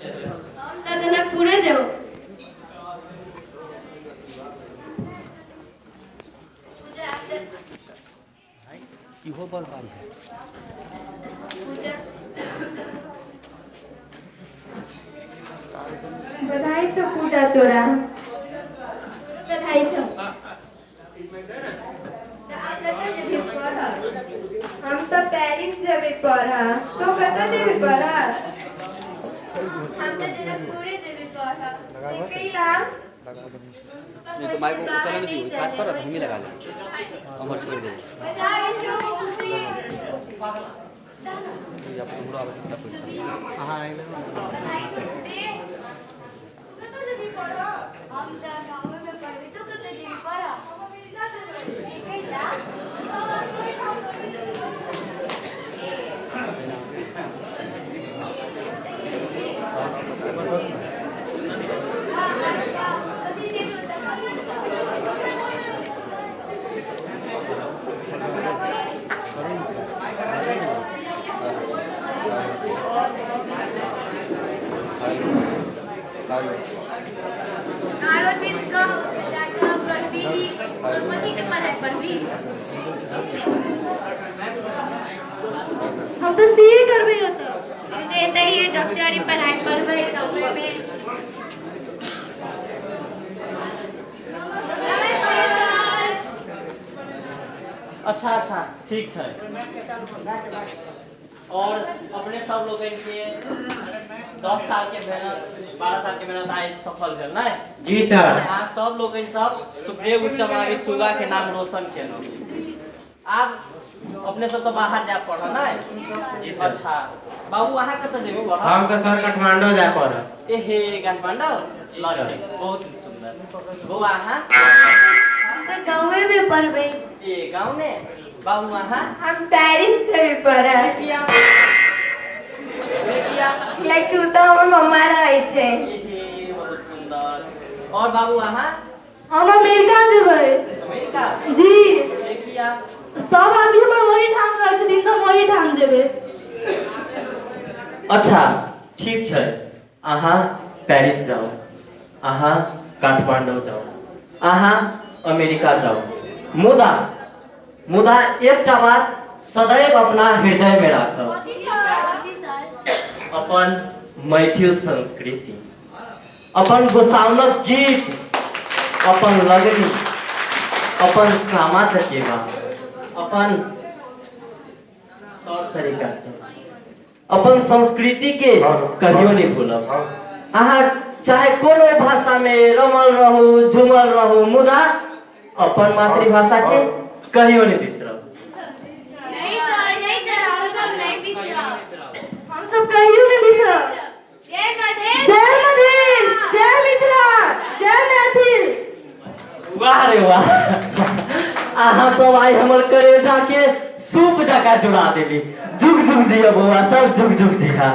हम तो जनकपुरे जाओ। इहो बड़ बारी है। बधाई छो पूजा तोरा। बधाई छो। हम तो पेरिस जेबे पढ़ा। तो कता जेबे पढ़ा? हम तो जनकपुरे जेबे पढ़ा। सिकैला नहीं तो माइक को चलाने दी, काट पर हम ही लगा लेंगे। हम छोड़ देंगे। बधाई छो खुशी। ये आप पूरा आवश्यकता कोई हां आइले बधाई छो खुशी। कता जेबे पढ़ा? हम तो गांव में पढ़बे तो कता जेबे पढ़ा? सिकैला आरो चीज को डॉक्टर पढ़बी मती के पढ़ाई पढ़बी। हम तो सीए करबे होता। देते ही डॉक्टरी पढ़ाई पढ़बे चौबे में। अच्छा अच्छा ठीक है। और अपने सब लोग के 10 साल के मेहनत 12 साल के मेहनत आज सफल भेल ना। जी सर। हाँ सब लोग सब सुखदेव उच्च माध्यमिक सुगा के नाम रोशन केलौ। आप अपने सब तो बाहर जा पढ़ ना। जी सर। अच्छा बाबू वहाँ कत जेबे पढ़? हम तो सर काठमांडू जा पढ़। एहे काठमांडू लगे बहुत सुंदर। वो वहाँ हम तो गांव में पढ़बे। ये गांव में बाबू वहाँ हम पेरिस से भी पढ़ा। किया लाइक तो हमर मम्मा रहे छे। ये बहुत सुंदर। और बाबू वहाँ हम अमेरिका जेबे। अमेरिका जी से किया सब आदमी हमर वही ठाम रहे छथिन तो वही ठाम जेबे। अच्छा ठीक है। अहाँ पेरिस जाओ, अहाँ काठमांडू जाओ, अहाँ अमेरिका जाओ। मुदा मुदा एकटा बात सदैव अपना हृदय में राखब। अपन मैथिल संस्कृति, अपन गोसाउनक गीत, अपन लगनी, अपन सामा चकेबा, अपन तौर तरीका से अपन संस्कृति के कहियो नहीं भूलब। अहाँ चाहे कोनो भाषा में रमल रहू झूमल रहू मुदा अपन मातृभाषा के कहियो नहीं बिसरब। नहीं सर हम सब नहीं बिसरब। हम सब कहियो नहीं बिसरब। जय मधेश जय मिथिला जय मैथिल। वाह रे वाह। अहाँ सब आई हमर करेजा के सूप जका जुड़ा देली। जुग जुग जिया बउआ सब जुग जुग जिया।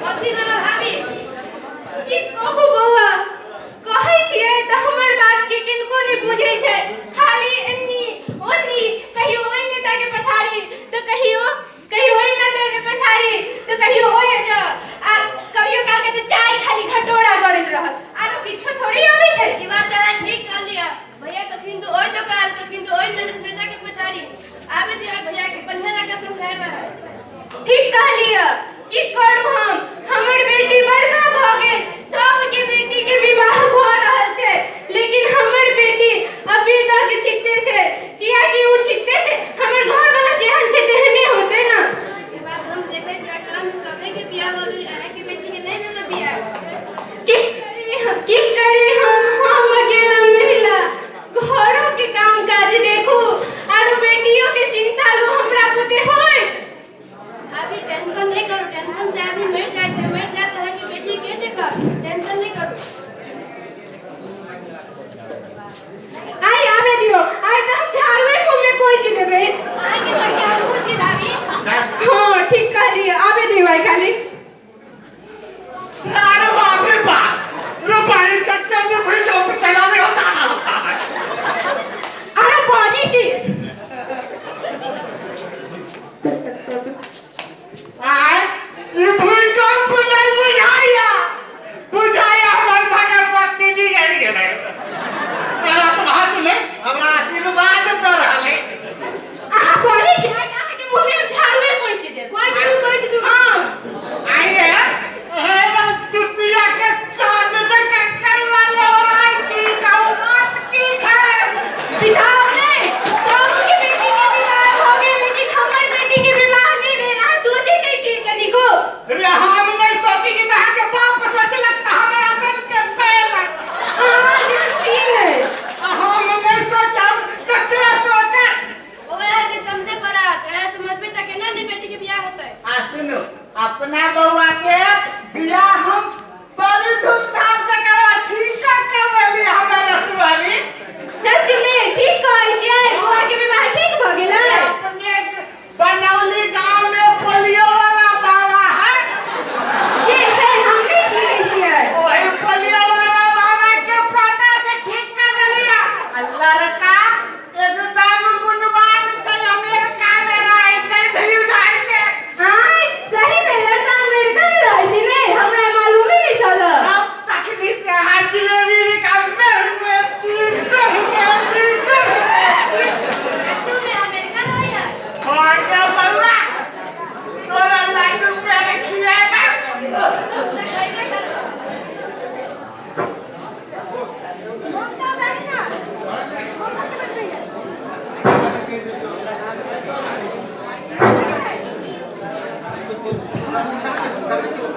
अथी जरा भाभी की कहू बउआ कहै छियै त हमर बात के किनको नहीं बुझै छै। खाली एन्नी ओन्नी कहियो ओन्ने ताके पछाड़ी तो कहियो ओन्ने ताके पछाड़ी तो कहियो ओए जो आ कहियो काल के तो चाय खाली घटोरा करैत रहत। आरो किछो थोड़ी आबै छै। ई बात तोरा ठीक कर लिया भैया कखिन तो ओइ दुकान कखिन तो ओइ नेता के पछाड़ी आबे दिया भैया के बढ़िया जगह समझाएबा है। ठीक कह लिया की करू हमर बेटी बड़का भ गेल सबके बेटी के विवाह भ रहल छै लेकिन हमर बेटी अभी तक छिते छै। किया कि उ छिते छै हमर घर वाला जेहन छै तेहने होते ना। ई बात हम देखै छै अकरा में सबे के बियाह हो गेल अहाँ के बेटी के नहीं ना बियाह। की करी हम अकेला महिला घरों के काम काज देखू और बेटियों के चिंता लो हमरा बुते होय। अभी टेंशन नहीं करो टेंशन से आदमी मर जाए छै मर जाए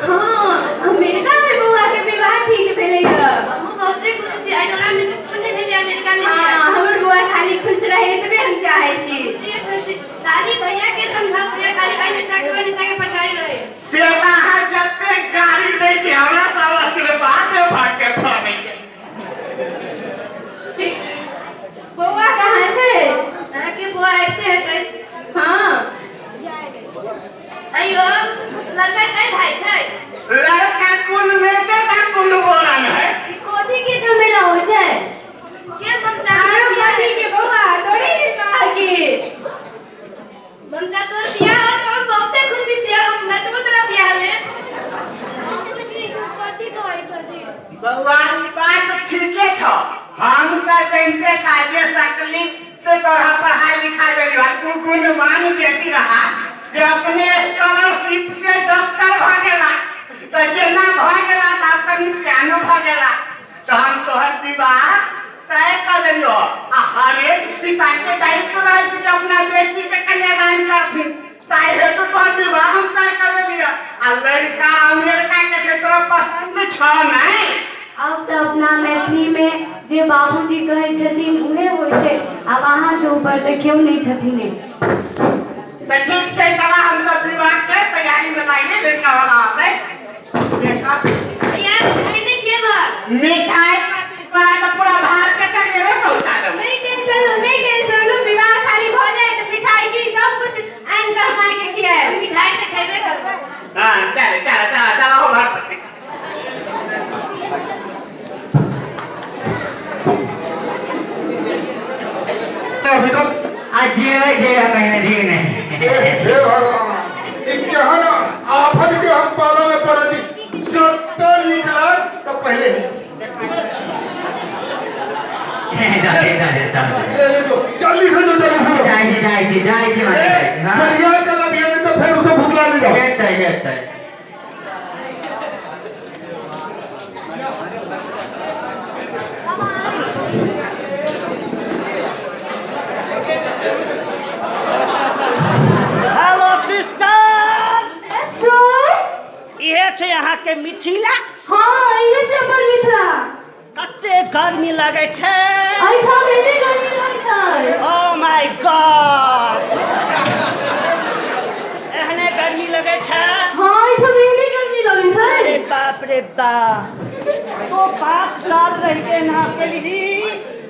हाँ अमेरिका में बुआ के विवाह ठीक भेलै ग हम बहुते खुश छी आई डोला में पुण्य भेलै अमेरिका में हाँ हमर बुआ खाली खुश रहे तबे हम चाहै छी ये सोची दादी भैया के समझाओ भैया खाली आई नेता के पछाड़ी रहे से बाहर जते गाड़ी दै छै हमरा सावस के बात भाग के फाने के बुआ कहाँ छै अहाँ के बुआ आते है हाँ अयो लड़का कई भाई छै लड़का कुल में बेटा कुल बोलन है ई कोथी के झमेला हो छै के ममता आरो पति के बुआ तोरे विवाह के ममता तो बियाह हो हम बहुते खुशी छी हम नचबो तोरा बियाह में कथी कहै छथि भगवान की बात ठीके छ हम का जानते छ जे सकली से तोरा पढ़ाई लिखाई भेली तू गुणवान बेटी रहा जे अपने स्कॉलरशिप से डॉक्टर भ गेला त जेना भ गेला त अपनी सियानो भ गेला त हम तोहर विवाह तय कर लियो आ हरे पिता के दायित्व रहे छै कि अपना बेटी के कन्यादान करथिन ताई है तो तोहर विवाह हम तय कर लियो आ लड़का अमेरिका के छै तोरा पसंद छ नहीं अब तो अपना मैथिली में जे बाबूजी कहै छथिन उहे होइ छै अब अहाँ के ऊपर तो क्यों नहीं छथिन तो ठीक छै चला हम सब विवाह के तैयारी में लागे लड़का वाला आते देखा भैया खाने के बाद मिठाई तोरा तो पूरा भारत के संगे रे पहुंचा दो नहीं कैंसिल लो विवाह खाली हो जाए तो मिठाई की सब कुछ आइन कर माय के खिलाए मिठाई तो खेबे करबो हां चल हो भारत अभी तक आज जेगा कहीं ठीक नहीं हे भगवान क्या है ना आफत के हम पाला में पड़ा थी जब निकला तो पहले ले जो जल्दी से जाए सरिया का लबिया में तो फिर उसे भुतला नहीं हेलो सिस्टर इहे छै अहाँ के मिथिला हां ये से अपन मिथिला कते गर्मी लगे छै आई खा भेले गर्मी होइ छै ओ माय गॉड एहने गर्मी लगे छै हां आई खा भेले गर्मी लगे छै अरे बाप रे बाप तो 5 साल रह के ना केली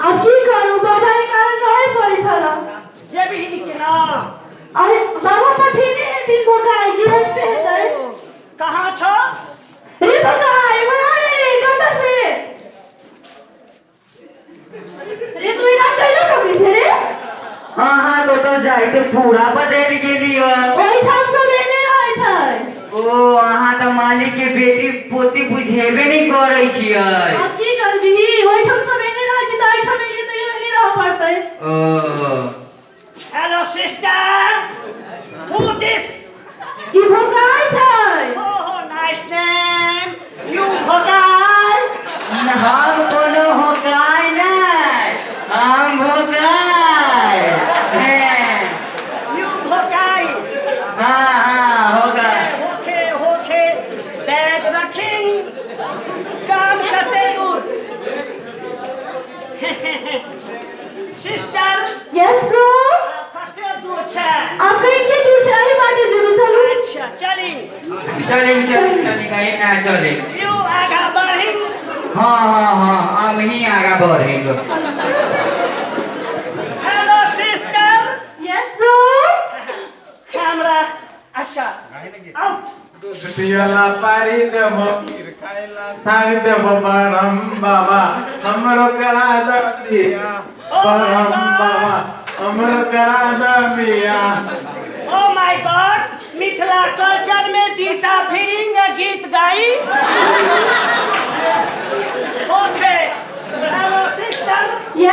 अब की करू बाबा के कारण रहे पड़ी छला जे भी के ना अरे बाबा पठेने हैं दिन को गाय गिरते हैं कहां छो रे गाय बना रे कत से रे तू इना कैलो कभी छे रे हाँ तो जाए तो पूरा बदल गेली ओई ठाम सब एने रहै छै ओ अहाँ तो मालिक के बेटी पोती बुझेबे नहीं करे छियै अब की करबी ओई ठाम सब एने रहै छै त आई ठाम ये तो एने रह पड़तै ओ हेलो सिस्टर हु दिस की भगाई छै ओह नाइस नेम यू भगाई हम कोनो होगाय नहीं हम होगाय यू भगाई हाँ होगा होके बैग रखिंग काम करते दूर सिस्टर यस ब्रो कते दूर छै आप कहीं के दूर से अरे बाटे जरूर चलो अच्छा चली चली कहीं ना चले यू आगा बढ़ी हाँ हम ही आगा बढ़ेंगे hello sister yes bro camera अच्छा आउट पियला पारी देव सांग देव परम बाबा हमरो करा दिया परम बाबा हमरो करा दिया oh my God Mithila culture में दिशा